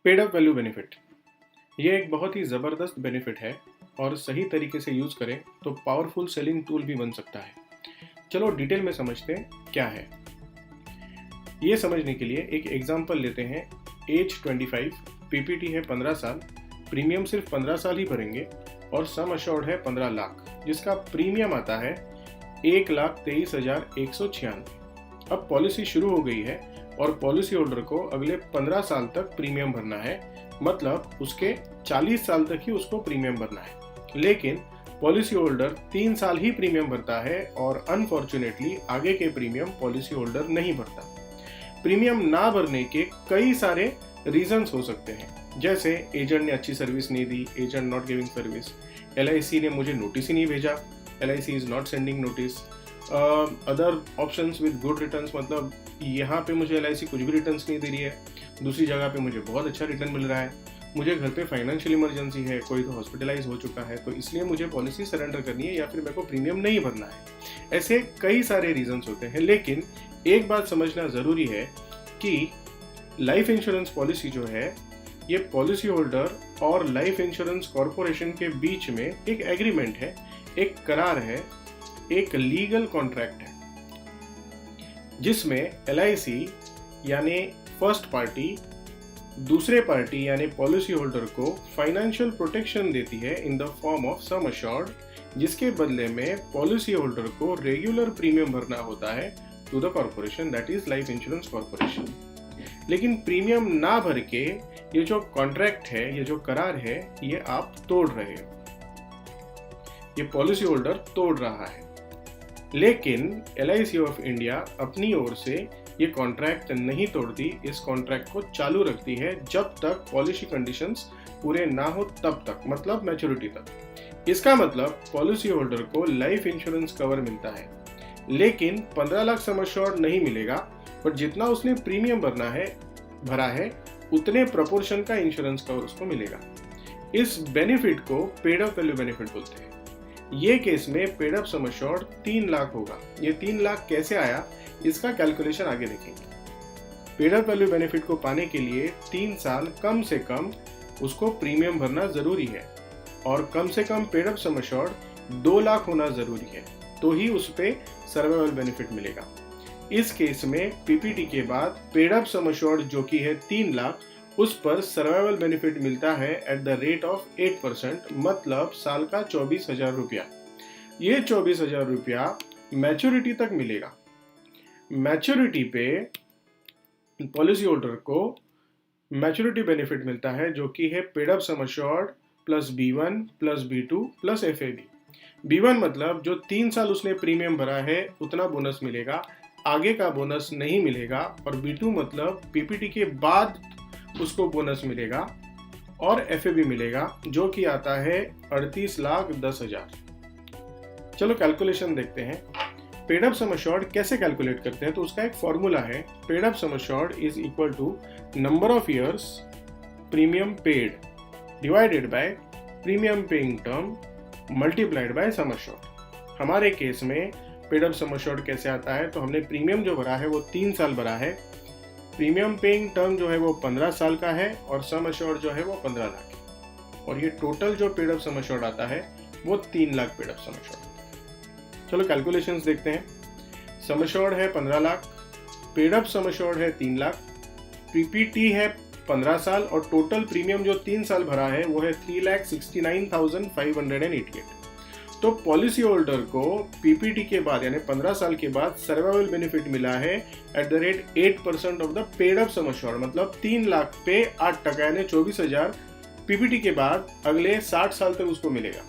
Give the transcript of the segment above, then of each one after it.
Paid up value benefit ये एक बहुत ही ज़बरदस्त बेनिफिट है और सही तरीके से यूज़ करें तो पावरफुल सेलिंग टूल भी बन सकता है। चलो डिटेल में समझते हैं क्या है। ये समझने के लिए एक एग्जांपल लेते हैं। एज 25, पीपीटी है 15 साल, प्रीमियम सिर्फ 15 साल ही भरेंगे और सम अश्योर्ड है 15 लाख, जिसका प्रीमियम आता है 1,23,196। अब पॉलिसी शुरू हो गई है और पॉलिसी होल्डर को अगले 15 साल तक प्रीमियम भरना है, मतलब उसके 40 साल तक ही उसको प्रीमियम भरना है। लेकिन पॉलिसी होल्डर 3 साल ही प्रीमियम भरता है और अनफॉर्चुनेटली आगे के प्रीमियम पॉलिसी होल्डर नहीं भरता। प्रीमियम ना भरने के कई सारे रीजंस हो सकते हैं, जैसे एजेंट ने अच्छी सर्विस नहीं दी, agent not giving service, LIC ने मुझे नोटिस ही नहीं भेजा, LIC is not sending notice, other options with good returns, मतलब यहाँ पे मुझे एलआईसी कुछ भी रिटर्न्स नहीं दे रही है, दूसरी जगह पे मुझे बहुत अच्छा रिटर्न मिल रहा है, मुझे घर पे फाइनेंशियल इमरजेंसी है, कोई तो हॉस्पिटलाइज हो चुका है, तो इसलिए मुझे पॉलिसी सरेंडर करनी है या फिर मेरे को प्रीमियम नहीं भरना है। ऐसे कई सारे रीजंस होते हैं, लेकिन एक बात समझना ज़रूरी है कि लाइफ इंश्योरेंस पॉलिसी जो है, ये पॉलिसी होल्डर और लाइफ इंश्योरेंस कॉरपोरेशन के बीच में एक एग्रीमेंट है, एक करार है, एक लीगल कॉन्ट्रैक्ट है, जिसमें एलआईसी यानी फर्स्ट पार्टी दूसरे पार्टी यानी पॉलिसी होल्डर को फाइनेंशियल प्रोटेक्शन देती है in the form of sum assured, जिसके बदले में पॉलिसी होल्डर को रेगुलर प्रीमियम भरना होता है to the corporation, that is life insurance corporation. लेकिन प्रीमियम ना भर के ये जो कॉन्ट्रैक्ट है, ये जो करार है, ये आप तोड़ रहे हो, ये पॉलिसी होल्डर तोड़ रहा है। लेकिन एलआईसी ऑफ इंडिया अपनी ओर से ये कॉन्ट्रैक्ट नहीं तोड़ती, इस कॉन्ट्रैक्ट को चालू रखती है जब तक पॉलिसी कंडीशंस पूरे ना हो तब तक, मतलब मैच्योरिटी तक। इसका मतलब पॉलिसी होल्डर को लाइफ इंश्योरेंस कवर मिलता है, लेकिन 15 लाख सम अश्योर्ड नहीं मिलेगा, बट जितना उसने प्रीमियम भरा है उतने प्रपोर्शन का इंश्योरेंस कवर उसको मिलेगा। इस बेनिफिट को पेड अप वैल्यू बेनिफिट बोलते हैं। ये केस में paid up sum assured 3 lakh होगा। ये 3 लाख कैसे आया, इसका कैलकुलेशन आगे देखेंगे। पेड अप वैल्यू बेनिफिट को पाने के लिए 3 साल कम से कम उसको प्रीमियम भरना जरूरी है और कम से कम paid up sum assured 2 lakh होना जरूरी है, तो ही उस पे सर्वाइवल बेनिफिट मिलेगा। इस केस में पीपीटी के बाद पेड अप सम अश्योर्ड जो कि है 3 लाख, उस पर सर्वाइवल बेनिफिट मिलता है एट द रेट ऑफ 8%, मतलब साल का 24,000 रुपया। ये 24,000 रुपया मैच्योरिटी तक मिलेगा। मैच्योरिटी पे पॉलिसी होल्डर को मैच्योरिटी बेनिफिट मिलता है जो कि है paid up sum assured plus B1 plus B2 plus FAB। B1 मतलब जो 3 साल उसने प्रीमियम भरा है उतना बोनस मिलेगा, आगे का बोनस नहीं मिलेगा, और B2 मतलब पीपीटी के बाद उसको बोनस मिलेगा और FAB मिलेगा, जो कि आता है 38,10,000। चलो कैलकुलेशन देखते हैं। पेड अप सम अश्योर्ड कैसे कैलकुलेट करते हैं, तो उसका एक फॉर्मूला है। Paid up sum assured is equal to number of years premium paid divided by premium paying term multiplied by sum assured. हमारे केस में पेड अप सम अश्योर्ड कैसे आता है, तो हमने प्रीमियम जो भरा है वो 3 साल भरा है, प्रीमियम पेइंग टर्म जो है वो 15 साल का है और सम अश्योर्ड जो है वो 15 लाख है, और ये टोटल जो पेड अप सम अश्योर्ड आता है वो 3 lakh paid up sum assured. चलो कैलकुलेशंस देखते हैं। सम अश्योर्ड है 15 lakh, paid up sum assured है 3 लाख, पीपीटी है 15 साल और टोटल प्रीमियम जो 3 साल भरा है वो है 3,69,588। तो पॉलिसी होल्डर को पीपीटी के बाद यानी 15 साल के बाद सर्वाइवल बेनिफिट मिला है at the rate 8% of the paid up sum assured, मतलब 3 लाख पे 8% यानी 24,000 पीपीटी के बाद अगले 60 साल तक उसको मिलेगा,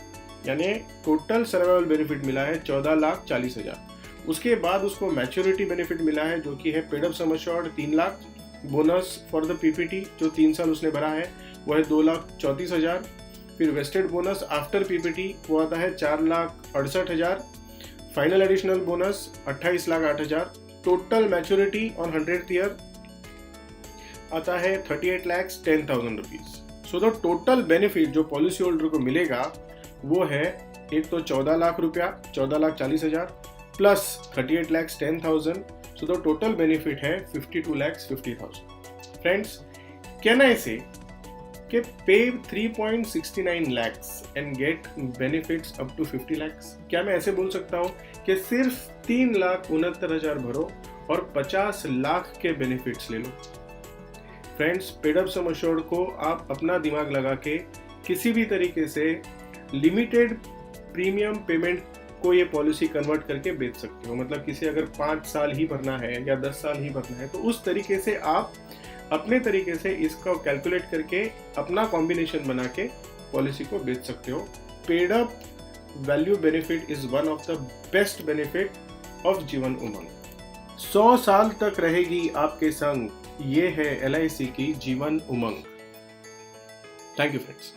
यानी टोटल सर्वाइवल बेनिफिट मिला है 14,40,000। उसके बाद उसको मैच्योरिटी बेनिफिट मिला है जो कि है paid up sum assured 3 lakh, bonus for the PPT जो 3 साल उसने भरा है वो है 2,34,000, फिर वेस्टेड बोनस आफ्टर पीपीटी वो आता है 4,68,000, final additional bonus 28,08,000, total maturity on 100th year आता है 38,10,000 rupees. So the total benefit जो पॉलिसी होल्डर को मिलेगा वो है एक तो 14 लाख रुपया, 14,40,000 plus 38,10,000, so the total benefit है 52,50,000। फ्रेंड्स, कहना इसे कि पे 3.69 lakhs and get benefits up to 50 lakhs। क्या मैं ऐसे बोल सकता हूँ कि सिर्फ 3,69,000 भरो और 50 लाख के बेनिफिट्स ले लो? Friends, paid up sum assured को आप अपना दिमाग लगा के किसी भी तरीके से लिमिटेड प्रीमियम पेमेंट को ये पॉलिसी कन्वर्ट करके बेच सकते हो। मतलब किसी अगर 5 साल ही भरना है या 10 साल ही भरना है तो उस तरीके से आप अपने तरीके से इसको कैलकुलेट करके अपना कॉम्बिनेशन बना के पॉलिसी को बेच सकते हो। Paid up value benefit is one of the best benefit of Jeevan Umang. 100 साल तक रहेगी आपके संग, ये है LIC की Jeevan Umang. Thank you friends.